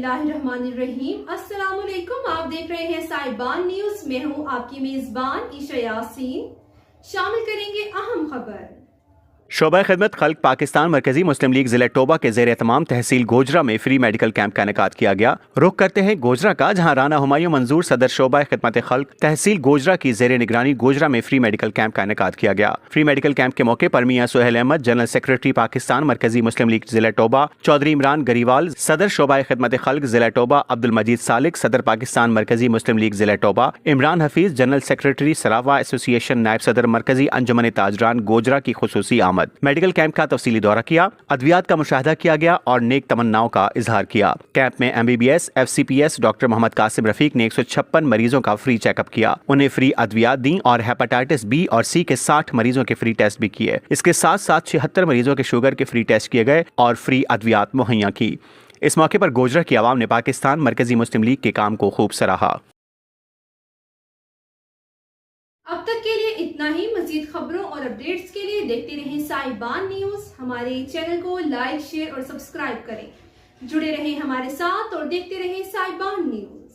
बिस्मिल्लाहिर्रहमानिर्रहीम। अस्सलामुअलैकुम। आप देख रहे हैं साहिबान न्यूज। मैं हूं आपकी मेजबान ईशा यासीन। शामिल करेंगे अहम खबर। शोबा खिदमत खल्क पाकिस्तान मरकजी मुस्लिम लीग जिला टोबा के जेर एहतमाम तहसील गोजरा में फ्री मेडिकल कैंप का इनेकाद किया गया। रुख करते हैं गोजरा का, जहां राना हुमायूं मंजूर सदर शोबा खिदमत खल्क तहसील गोजरा की जेर निगरानी गोजरा में फ्री मेडिकल कैंप का इनेकाद किया गया। फ्री मेडिकल कैंप के मौके पर मियां सुहेल अहमद, जनरल सेक्रेटरी पाकिस्तान मरकजी मुस्लिम लीग जिला टोबा, चौधरी इमरान गरीवाल, सदर शोबा खिदमत खल्क जिला टोबा, अब्दुल मजीद सालिक, सदर पाकिस्तान मरकजी मुस्लिम लीग जिला टोबा, इमरान हफीज, जनरल सेक्रेटरी सरावा एसोसिएशन, नायब सदर मरकजी अंजुमन ताजरान गोजरा की खुसूसी आमद। मेडिकल कैंप का तफसीली दौरा किया, अद्वियात का मुशाहिदा किया गया और नेक तमन्नाओं का इजहार किया। कैंप में MBBS FCPS doctor Mohammad Qasim Rafiq ने 156 मरीजों का फ्री चेकअप किया, उन्हें फ्री अद्वियात दी और हेपेटाइटिस B और C के 60 मरीजों के फ्री टेस्ट भी किए। इसके साथ साथ 76 मरीजों के शुगर के फ्री टेस्ट किए गए और फ्री अद्वियात मुहैया की। इस मौके पर गोजरा की आवाम ने पाकिस्तान मरकजी मुस्लिम लीग के काम को खूब सराहा। अब तक के लिए इतना ही। मजीद खबरों और अपडेट्स के लिए देखते रहें साहिबान न्यूज। हमारे चैनल को लाइक, शेयर और सब्सक्राइब करें। जुड़े रहें हमारे साथ और देखते रहें साहिबान न्यूज।